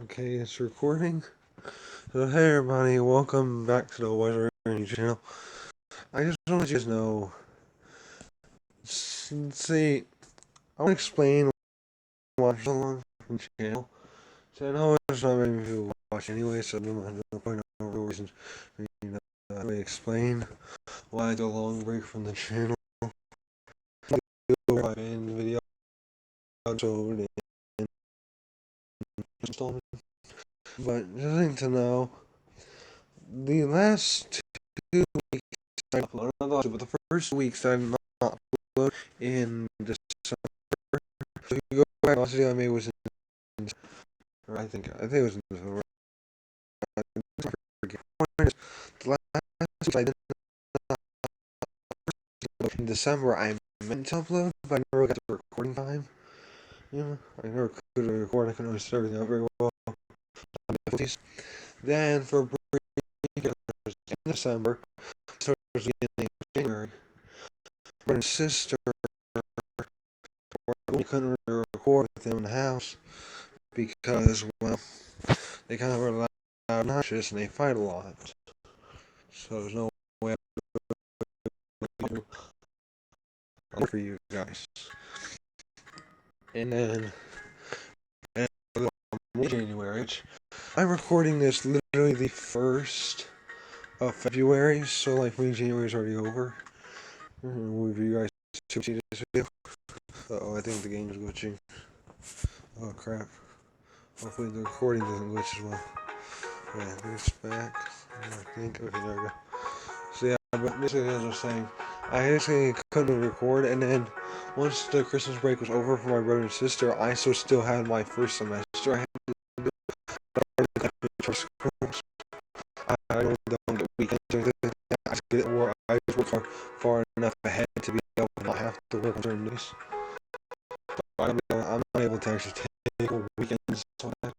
Okay, it's recording. So hey everybody, welcome back to the Weather channel. I just want you to know, see, I want to explain why I'm so long from the channel. So I know there's not many people watch anyway, so no point no real reasons for me to explain why I took a long break from the channel. I've been the video episode and installment. But just thing to know, the last 2 weeks I uploaded, not the last, but the first weeks I did not upload in December. So if you go back, last video I made was in, or I think it was in December. The last week I did not upload in December. I meant to upload, but I never got the recording time. I never could record. I couldn't understand everything out very well. Then for a break in December, so it was the beginning of January. My sister, we couldn't really record with them in the house because, well, they kind of were loud and obnoxious and they fight a lot. So there's no way for you guys. And then, January, I'm recording this literally the 1st of February, so like when January is already over. Will you guys see this video? Uh-oh, I think the game is glitching. Oh crap. Hopefully the recording doesn't glitch as well. Yeah, this back. I think, okay, there we go. So yeah, but basically as I was saying, I actually couldn't record, and then once the Christmas break was over for my brother and sister, I still had my first semester. I had to do for school. I don't get weekends or anything like that. I just get it where I just work far enough ahead to be able to not have to work on certain days. I'm not able to actually take weekends on that.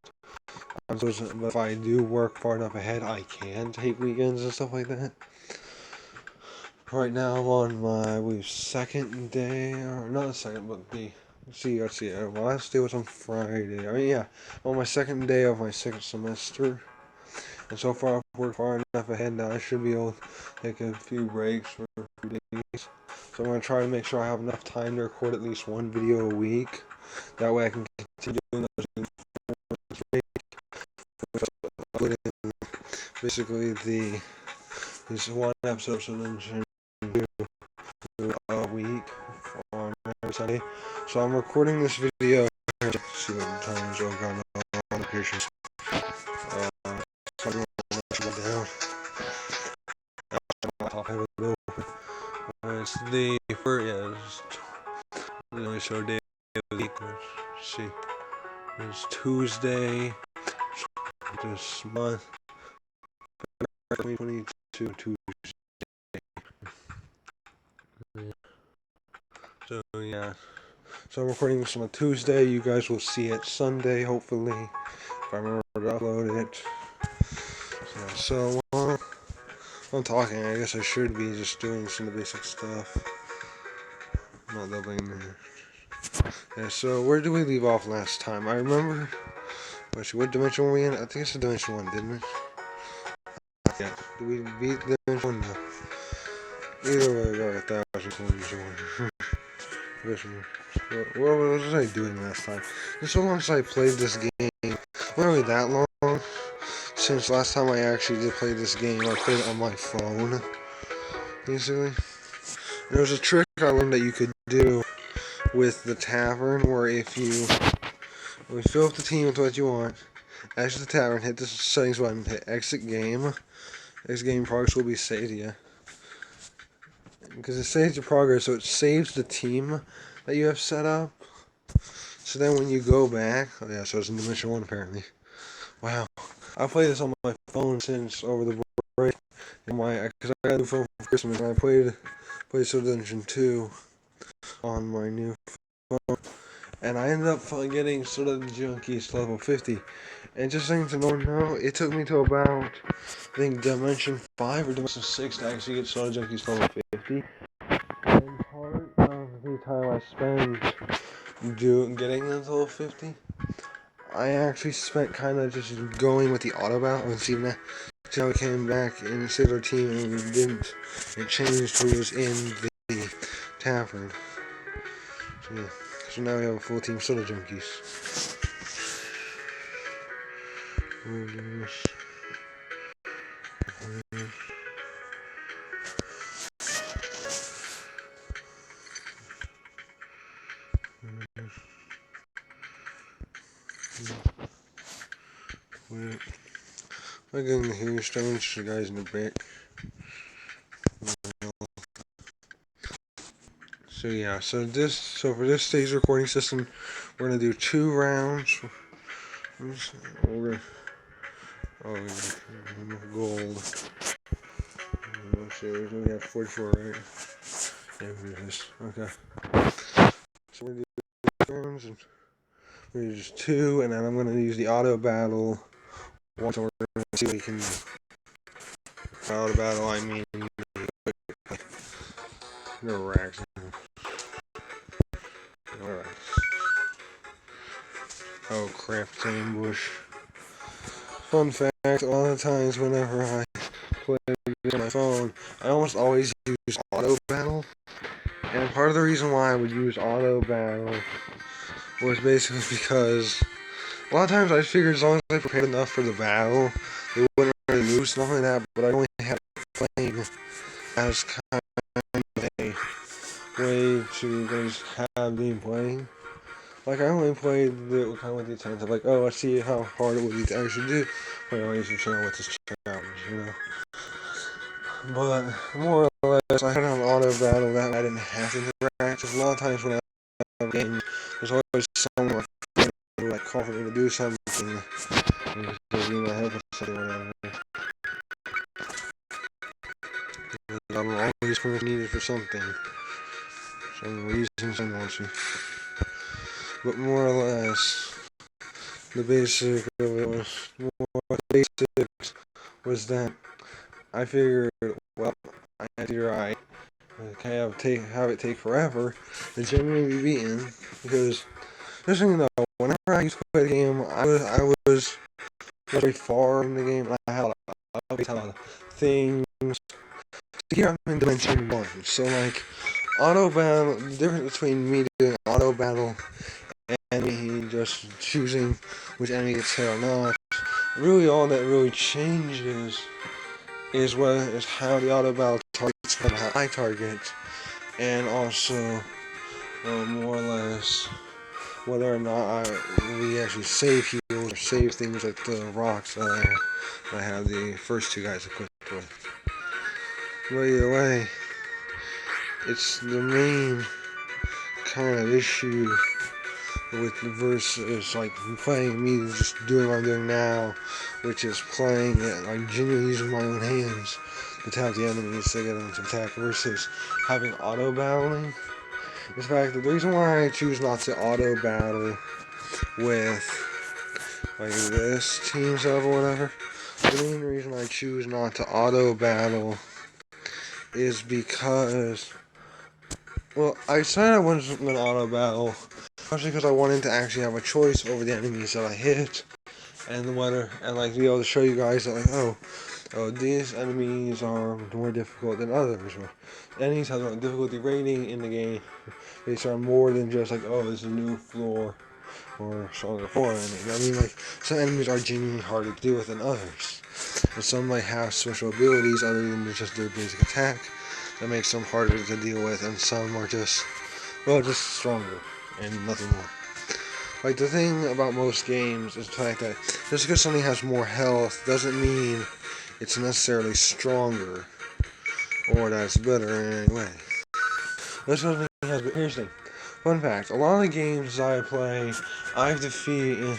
But if I do work far enough ahead, I can take weekends and stuff like that. Right now I'm on my second day, or not the second, but let's see, my last day was on Friday. I mean, yeah, on my second day of my second semester, and so far I've worked far enough ahead that I should be able to take a few breaks for a few days. So I'm going to try to make sure I have enough time to record at least one video a week. That way I can continue doing those basically this one episode, so then a week on every Sunday. So I'm recording this video. Let's see what the time is. Oh god, no notifications. Down. Laptop have it open. It's the first, yeah, it's the show day of the week. Let's see. It's Tuesday this month, 2022 Tuesday. So yeah. So I'm recording this on a Tuesday. You guys will see it Sunday, hopefully, if I remember to upload it. Yeah, so I'm talking. I guess I should be just doing some of the basic stuff. Not doubling there. Yeah, so where did we leave off last time? I remember. What dimension were we in? I think it's Dimension 1, didn't we? Yeah. Did we beat Dimension 1? No. Either way, we got 1,000 coins. What was I doing last time? It's so long since I played this game. Not really that long. Since last time I actually did play this game, I played it on my phone. Basically. There was a trick I learned that you could do with the tavern, where if you fill up the team with what you want, exit the tavern, hit the settings button, hit exit game. Exit game progress will be saved to you. Because it saves your progress, so it saves the team that you have set up. So then when you go back, oh yeah, so it's in Dimension 1 apparently. Wow. I played this on my phone since over the break. Because I got a new phone for Christmas, and I played Dimension 2 on my new phone. And I ended up getting Junkie level 50. And just saying to no one know, it took me to about, I think, Dimension 5 or Dimension 6 to actually get Junkie level 50. And part of the time I spent getting them to level 50, I actually spent kind of just going with the auto battle and seeing how it came back and saved our team and it didn't. It changed who was in the tavern. So yeah. So now we have a full team soda junkies. I get in the healing stones, the guys in the back. So yeah, so for this stage recording system, we're gonna do 2 rounds. We're gonna gold. Let's see, we only have 44, right? Yeah, here it is. Okay. So we're gonna do 2 rounds and we're gonna do just 2, and then I'm gonna use the auto battle. Once we're gonna see what we can do. Auto battle, I mean, no racks. No racks. Oh crap! It's an ambush. Fun fact: a lot of times whenever I play on my phone, I almost always use auto battle. And part of the reason why I would use auto battle was basically because a lot of times I figured as long as I prepared enough for the battle, they wouldn't really lose, stuff like that. But I only had playing as kind of a way to just have me playing. Like, I only played it kind of with the intent of, like, oh, let's see how hard it would be to actually do. But I usually channel with this challenge, you know. But, more or less, I had an auto battle that I didn't have to interact. Because a lot of times when I have a game, there's always someone who, like, call for me to do something. And just need my help with something or whatever. I'm always needed for something. Some reason someone wants me. But more or less, the basic of it was that I figured, well, I had to right. Have it take forever to genuinely be beaten because just so you know, whenever I used to play the game, I was very far in the game. I had a lot of things. Here I'm in Dimension 1, so like auto battle. The difference between me doing auto battle and me just choosing which enemy gets hit or not. Really, all that really changes is how the auto battle targets and how I target, and also more or less whether or not we actually save heals or save things like the rocks that I have the first 2 guys equipped with. But either way, it's the main kind of issue with the versus like playing me just doing what I'm doing now, which is playing it like genuinely using my own hands to tap the enemies to get them to attack versus having auto battling. In fact, the reason why I choose not to auto battle with like this team setup or whatever, the main reason I choose not to auto battle is because, well, I said I wasn't going to auto battle especially because I wanted to actually have a choice over the enemies that I hit, and whether and like be able to show you guys that like oh these enemies are more difficult than others, or enemies have a difficulty rating in the game based on more than just like oh this is a new floor or stronger floor enemy. I mean like some enemies are genuinely harder to deal with than others, and some might have special abilities other than just their basic attack that makes them harder to deal with, and some are just stronger and nothing more. Like, the thing about most games is the fact that just because something has more health doesn't mean it's necessarily stronger or that it's better in any way. Here's the thing. Fun fact, a lot of the games I play, I've defeated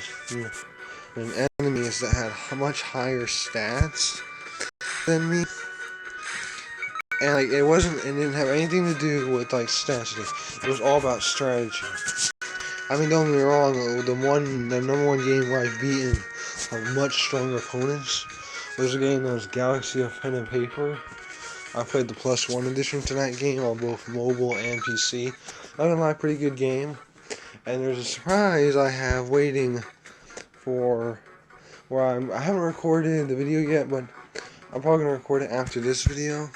enemies that had much higher stats than me. And like it didn't have anything to do with like stats. It was all about strategy. I mean, don't get me wrong. The number one game where I've beaten much stronger opponents was a game that was Galaxy of Pen and Paper. I played the +1 edition to that game on both mobile and PC. That was a pretty good game. And there's a surprise I have waiting for where I haven't recorded the video yet, but I'm probably gonna record it after this video.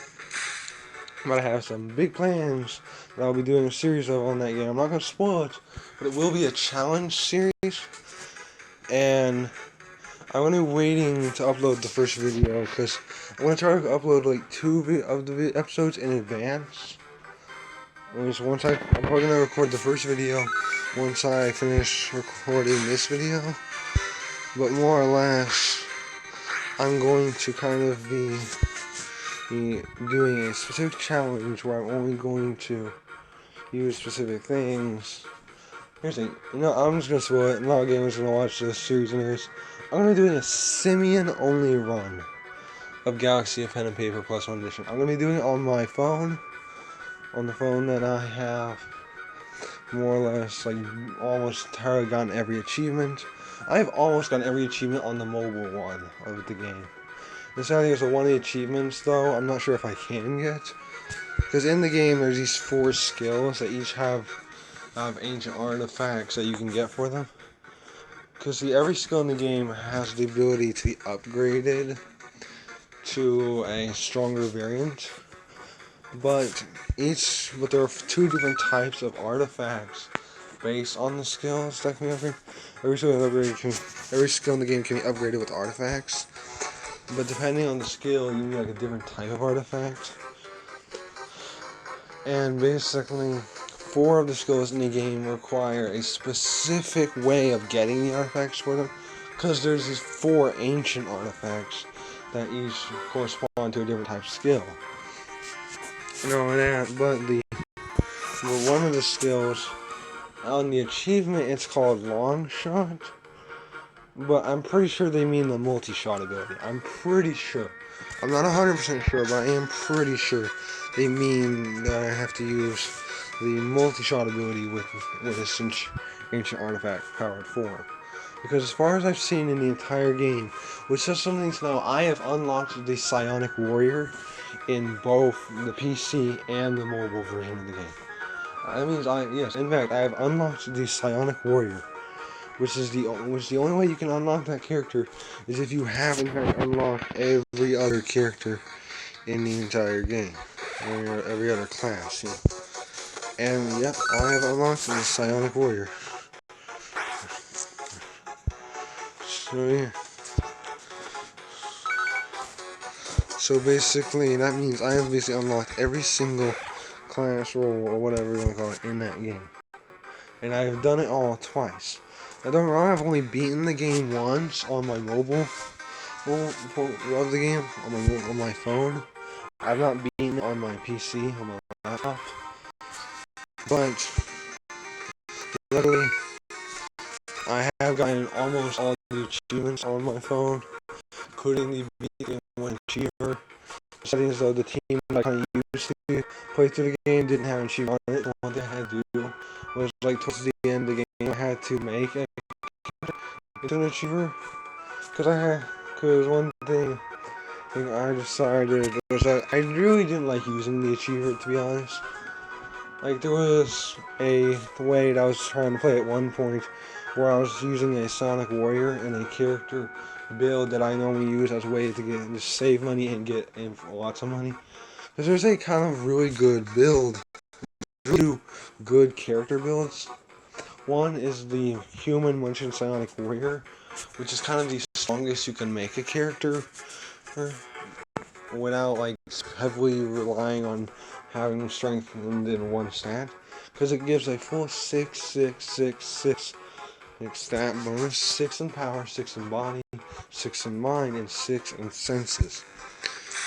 But I have some big plans that I'll be doing a series of on that game. I'm not gonna spoil it, but it will be a challenge series, and I'm gonna be waiting to upload the first video because I'm gonna try to upload like 2 of the episodes in advance. I'm probably gonna record the first video once I finish recording this video, but more or less, I'm going to kind of be doing a specific challenge where I'm only going to use specific things. Here's the thing, I'm just gonna spoil it. A lot of gamers are gonna watch this series anyways. I'm gonna be doing a Simeon only run of Galaxy of Pen and Paper Plus 1 Edition. I'm gonna be doing it on my phone, on the phone that I have more or less like almost entirely gotten every achievement. I've almost gotten every achievement on the mobile one of the game. This I think is one of the achievements though, I'm not sure if I can yet. Because in the game there's these 4 skills that each have ancient artifacts that you can get for them. Because every skill in the game has the ability to be upgraded to a stronger variant. But there are 2 different types of artifacts based on the skills that can be upgraded. Every skill in the game can be upgraded with artifacts. But depending on the skill, you need like a different type of artifact. And basically, 4 of the skills in the game require a specific way of getting the artifacts for them. Because there's these 4 ancient artifacts that each correspond to a different type of skill. One of the skills on the achievement, it's called long shot. But I'm pretty sure they mean the multi-shot ability. I'm pretty sure. I'm not 100% sure, but I am pretty sure they mean that I have to use the multi-shot ability with this ancient artifact powered form. Because as far as I've seen in the entire game, which just something to know, I have unlocked the Psionic Warrior in both the PC and the mobile version of the game. That means in fact, I have unlocked the Psionic Warrior. Which the only way you can unlock that character is if you have in fact unlocked every other character in the entire game, or every other class. And yep, I have unlocked the Psionic Warrior. So yeah. So basically, that means I have basically unlocked every single class role or whatever you want to call it in that game, and I have done it all twice. I don't know, I've only beaten the game once on my mobile of the game, on my phone. I've not beaten it on my PC, on my laptop. But, luckily, I have gotten almost all the achievements on my phone, including the beating one achiever. Settings though, the team that I kind of used to play through the game didn't have an achievement on it. The one thing I had to do was, like, towards the end of the game, I had to make it's an achiever, because one thing I decided was that I really didn't like using the achiever, to be honest. Like, there was a way that I was trying to play at one point where I was using a Sonic Warrior and a character build that I normally use as a way to just save money and get lots of money. Because there's a kind of really good build, really good character builds. One is the Human Munchkin Psionic Warrior, which is kind of the strongest you can make a character without like heavily relying on having strength in one stat, because it gives a full 6 stat bonus, 6 in power, 6 in body, 6 in mind, and 6 in senses,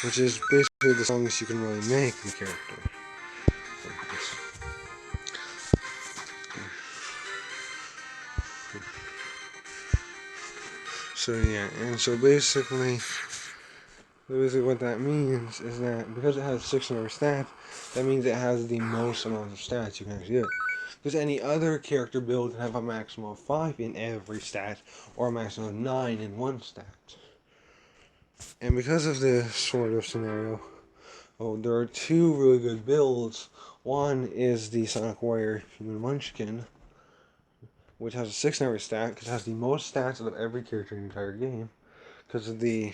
which is basically the strongest you can really make the character. So yeah, and so basically what that means is that because it has 6 in every stat, that means it has the most amount of stats you can actually get. Because any other character build can have a maximum of 5 in every stat, or a maximum of 9 in one stat. And because of this sort of scenario, there are 2 really good builds. One is the Sonic Warrior Human Munchkin, which has a 6 in every stat, because it has the most stats out of every character in the entire game. Because of the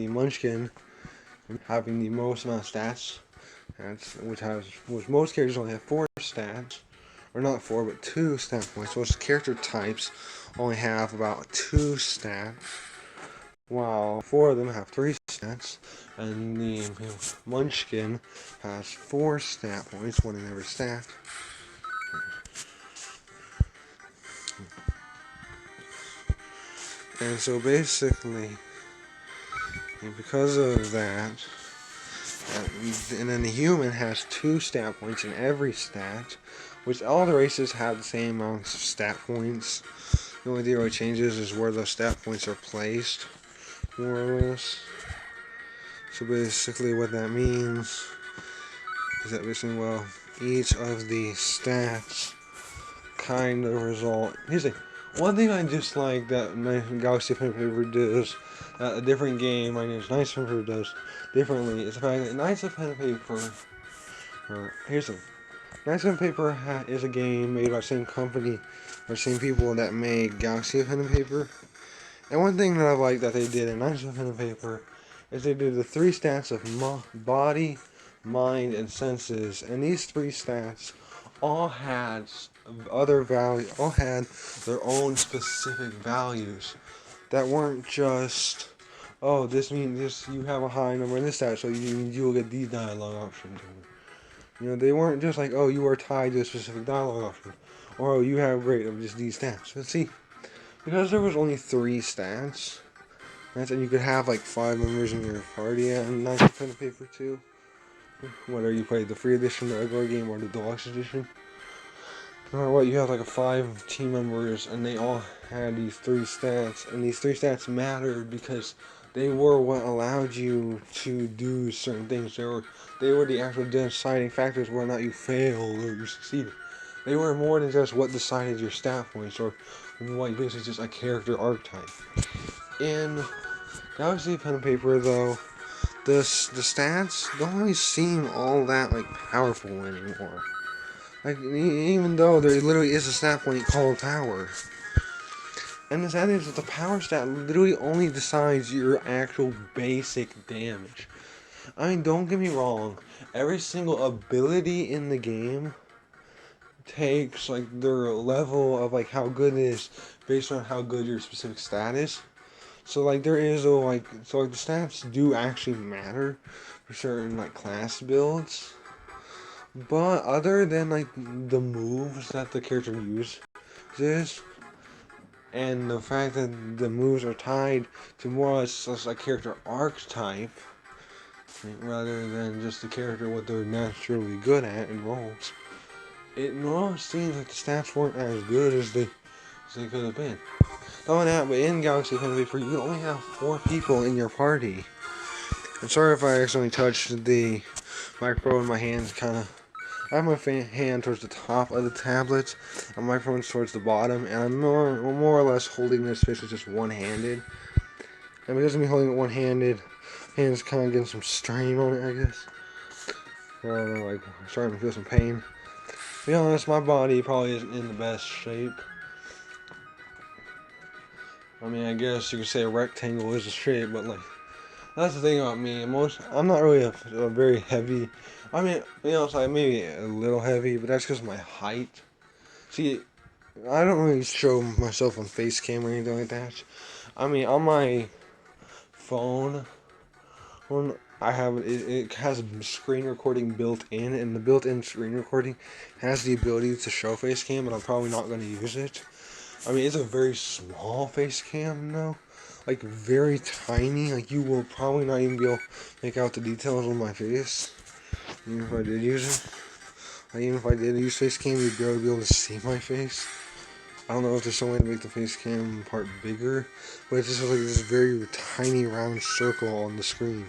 Munchkin having the most amount of stats, which most characters only have 4 stats, or not 4, but 2 stat points. Most character types only have about 2 stats, while 4 of them have 3 stats, and the Munchkin has 4 stat points, 1 in every stat. And so basically, because of that, and then the human has 2 stat points in every stat, which all the races have the same amounts of stat points. The only thing that really changes is where those stat points are placed, more or less. So basically what that means is that basically, well, each of the stats kind of result. Here's the thing. One thing I dislike that Galaxy of Pen and Paper does, a different game, I know Knights of Pen and Paper does differently, is the fact that Knights of Pen and Paper, here's the thing. Knights of Pen and Paper is a game made by the same company, or same people that made Galaxy of Pen and Paper. And one thing that I like that they did in Knights of Pen and Paper is they did the 3 stats of body, mind, and senses, and these 3 stats all had all had their own specific values that weren't just, oh, this means this, you have a high number in this stat, so you will get these dialogue options. You know, they weren't just like, oh, you are tied to a specific dialogue option, or oh, you have great of just these stats. But see, because there was only 3 stats, and you could have like 5 members in your party and Knights of Pen and Paper too. Whether you played the free edition, the regular game, or the deluxe edition. No matter what, you have like 5 team members, and they all had these 3 stats, and these 3 stats mattered because they were what allowed you to do certain things. They were the actual deciding factors whether or not you failed or you succeeded. They were more than just what decided your stat points or what basically just a character archetype. In Galaxy of Pen and Paper, though, the stats don't really seem all that like powerful anymore. Like, even though there literally is a stat point called power. And the sad thing is that the power stat literally only decides your actual basic damage. I mean, don't get me wrong, every single ability in the game takes like their level of like how good it is based on how good your specific stat is. So like there is a like the stats do actually matter for certain like class builds. But other than like the moves that the character uses, and the fact that the moves are tied to more or less a character archetype, rather than just the character what they're naturally good at in roles, it almost seems like the stats weren't as good as they could have been. Not only that, but in Galaxy of Pen and Paper, you only have 4 people in your party. I'm sorry if I accidentally touched the microphone in my hands, I have my hand towards the top of the tablet, and my microphone's towards the bottom, and I'm more or less holding this fish just one-handed. And because of me holding it one-handed, hands kind of getting some strain on it, I guess. I don't know, like, I'm starting to feel some pain. To be honest, my body probably isn't in the best shape. I mean, I guess you could say a rectangle is a shape, but like, that's the thing about me. I'm not really a very heavy. I mean, it's like maybe a little heavy, but that's because of my height. See, I don't really show myself on face cam or anything like that. I mean, on my phone, when I have it has screen recording built in, and the built-in screen recording has the ability to show face cam, but I'm probably not going to use it. I mean, it's a very small face cam, though. Like, very tiny. Like, you will probably not even be able to make out the details on my face. Even if I did use it. Like, even if I did use face cam, you'd barely be able to see my face. I don't know if there's some way to make the face cam part bigger, but it's just like this very tiny round circle on the screen.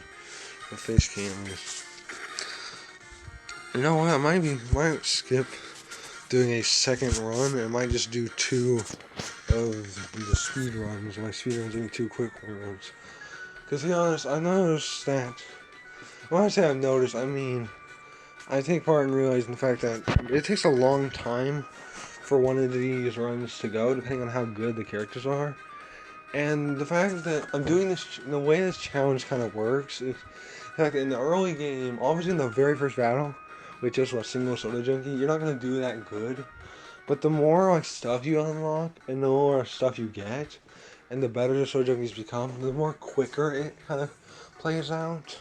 The face cam is. You know what? I might skip doing a second run, and I might just do 2 of the speed runs. My speed runs are 2 quick runs. Because to be honest, I noticed that. When I say I've noticed, I mean I take part in realizing the fact that it takes a long time for one of these runs to go, depending on how good the characters are. And the fact that I'm doing this, the way this challenge kind of works is, in fact, in the early game, obviously in the very first battle, with just a single soda junkie, you're not going to do that good. But the more like stuff you unlock, and the more stuff you get, and the better the soda junkies become, the more quicker it kind of plays out.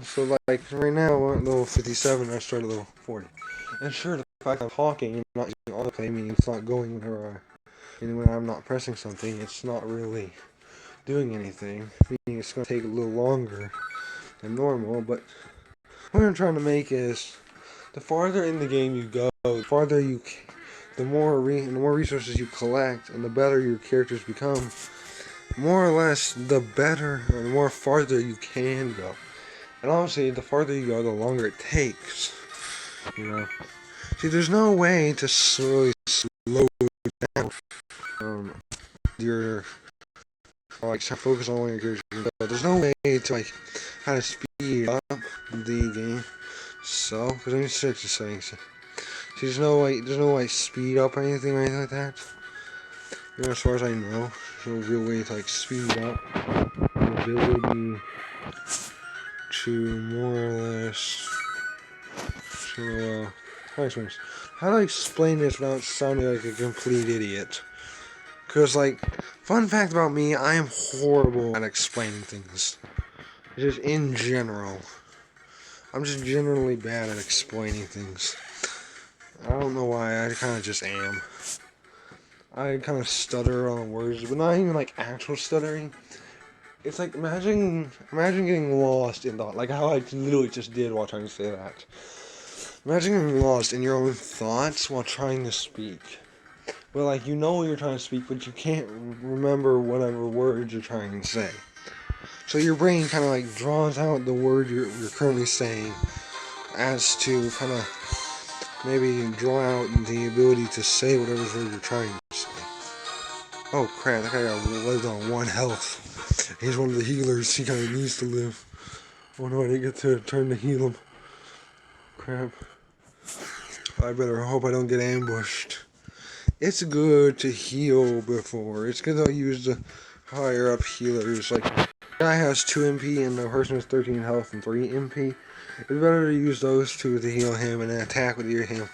So like right now, we're at level 57, I started level 40. And sure, the fact I'm talking and not using autoplay means it's not going whenever and when I'm not pressing something, it's not really doing anything. Meaning it's going to take a little longer than normal, but what I'm trying to make is, the farther in the game you go, the more resources you collect, and the better your characters become. More or less, the better, or the more farther you can go. And obviously, the farther you go, the longer it takes. You know. See, there's no way to really slow down your like focus on one of your characters. There's no way to like how to speed up the game. So, because let me search the settings. See, there's no like speed up or anything like that. You know, as far as I know, there's no real way to like speed up the ability to more or less. So, how do I explain this without sounding like a complete idiot? Because, like, fun fact about me, I am horrible at explaining things. Just in general. I'm just generally bad at explaining things. I don't know why, I kind of just am. I kind of stutter on words, but not even like actual stuttering. It's like, imagine getting lost in thought, like how I literally just did while trying to say that. Imagine getting lost in your own thoughts while trying to speak. Well, like, you know what you're trying to speak, but you can't remember whatever words you're trying to say. So your brain kind of like draws out the word you're currently saying as to kind of maybe draw out the ability to say whatever word you're trying to say. Oh crap, that guy lived on 1 health. He's one of the healers, he kind of needs to live. Oh no, I didn't get to turn to heal him. Crap. I better hope I don't get ambushed. It's good to heal before. It's good to use the higher up healers. Like, the guy has 2 MP and the person has 13 health and 3 MP. It's better to use those two to heal him and then attack with either him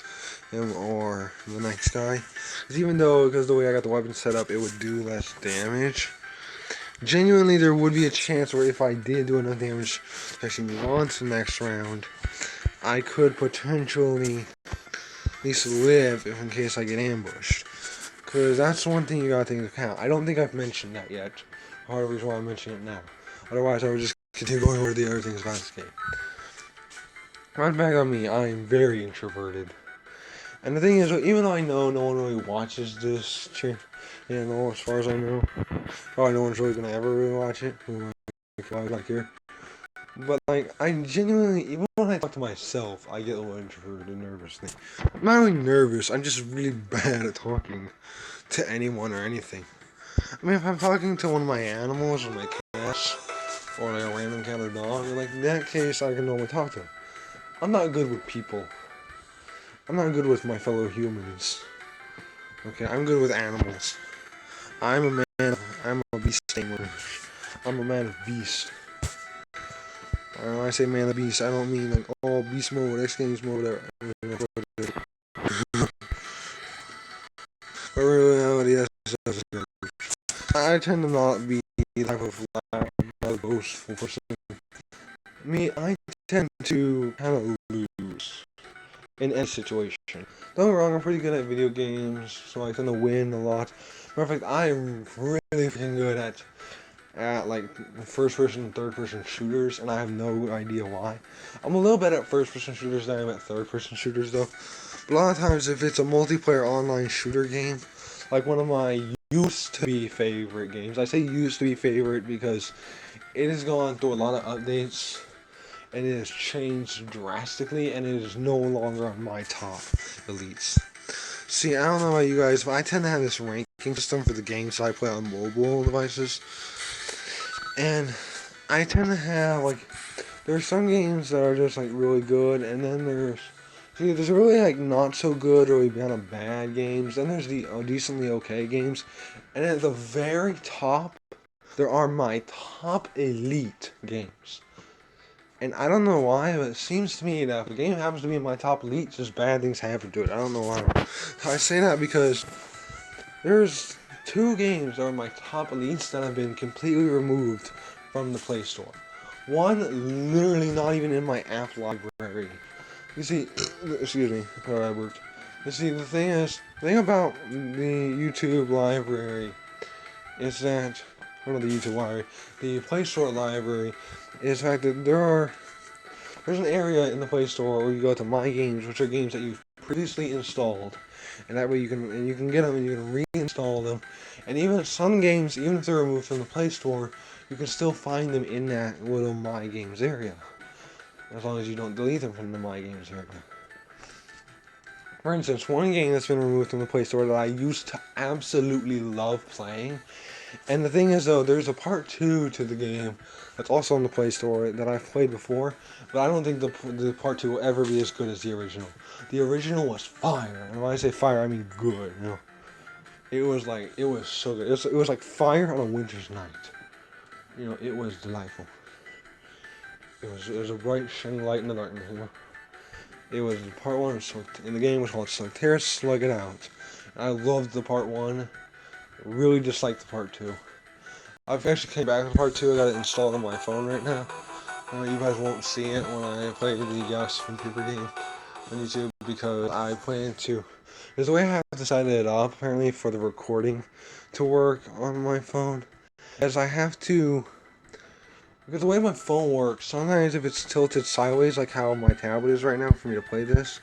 or the next guy. Because the way I got the weapon set up, it would do less damage. Genuinely, there would be a chance where if I did do enough damage to actually move on to the next round, I could potentially at least live if in case I get ambushed. Because that's one thing you gotta take into account. I don't think I've mentioned that yet. Part of the reason why I'm mentioning it now. Otherwise, I would just continue going over the other things about this game. Right back on me, I am very introverted. And the thing is, even though I know no one really watches this channel, as far as I know, probably no one's really gonna ever really watch it. Like here. But, like, I genuinely, even when I talk to myself, I get a little introverted and nervous. I'm not really nervous, I'm just really bad at talking to anyone or anything. I mean, if I'm talking to one of my animals, or my cats, or like a random cat or dog, like, in that case, I can normally talk to them. I'm not good with people. I'm not good with my fellow humans. Okay, I'm good with animals. I'm a beast tamer. I'm a man of beast. When I say man of beast, I don't mean like all beast mode, X Games mode, whatever. But reality, that's I tend to not be the type of loud, boastful person. I tend to kind of lose in any situation. Don't get me wrong, I'm pretty good at video games, so I tend to win a lot. Matter of fact, I'm really freaking good at like first-person and third-person shooters, and I have no idea why. I'm a little better at first-person shooters than I am at third-person shooters, though. But a lot of times, if it's a multiplayer online shooter game, like one of my used-to-be favorite games, I say used-to-be favorite because it has gone through a lot of updates, and it has changed drastically, and it is no longer on my top elites. See, I don't know about you guys, but I tend to have this ranking system for the games I play on mobile devices. And I tend to have, like, there's some games that are just, like, really good, and then there's See, there's really like not so good or really kind of bad games. Then there's the decently okay games, and at the very top, there are my top elite games. And I don't know why, but it seems to me that if a game happens to be in my top elite, just bad things happen to it. I don't know why. I say that because there's two games that are my top elites that have been completely removed from the Play Store. One, literally not even in my app library. You see, excuse me, how that worked. You see, the thing about the YouTube library is that, well, not the YouTube library, the Play Store library is the fact that there's an area in the Play Store where you go to My Games, which are games that you've previously installed, and that way you can get them and you can reinstall them, and even some games, even if they're removed from the Play Store, you can still find them in that little My Games area, as long as you don't delete them from the My Games area. For instance, one game that's been removed from the Play Store that I used to absolutely love playing, and the thing is though, there's a part 2 to the game that's also on the Play Store that I've played before, but I don't think the part 2 will ever be as good as the original. The original was fire, and when I say fire, I mean good. You know, it was so good. It was like fire on a winter's night. You know, it was delightful. It was a bright, shining light in the darkness. You know, it was part 1, and the game was called Solitaire Slug It Out. And I loved the part 1. Really disliked the part 2. I've actually came back to part 2. I got it installed on my phone right now. You guys won't see it when I play the Ghost from Paper game on YouTube because I plan to. There's a way I have to set it up apparently for the recording to work on my phone. As I have to. Because the way my phone works, sometimes if it's tilted sideways, like how my tablet is right now for me to play this,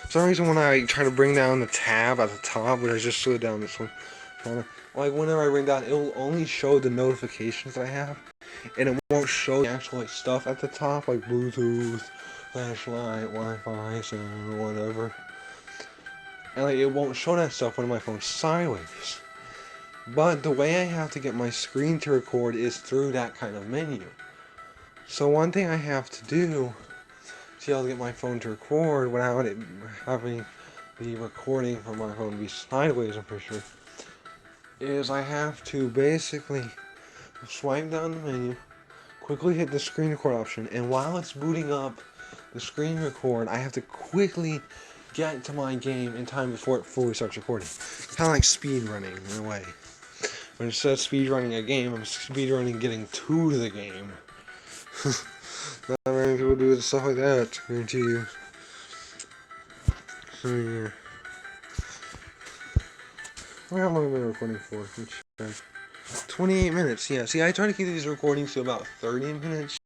for some reason when I try to bring down the tab at the top, which I just slid down this one, like whenever I bring down, it will only show the notifications that I have, and it won't show the actual like stuff at the top, like Bluetooth, flashlight, Wi-Fi, so whatever. And like it won't show that stuff when my phone's sideways. But the way I have to get my screen to record is through that kind of menu. So one thing I have to do to be able to get my phone to record without it having the recording from my phone be sideways, I'm pretty sure, is I have to basically swipe down the menu, quickly hit the screen record option, and while it's booting up the screen record, I have to quickly get to my game in time before it fully starts recording. Kind of like speed running in a way. When it says speed running a game, I'm speed running getting to the game. Not many people do stuff like that, I guarantee you. So yeah. How long have I been recording for? 28 minutes, yeah. See, I try to keep these recordings to about 30 minutes.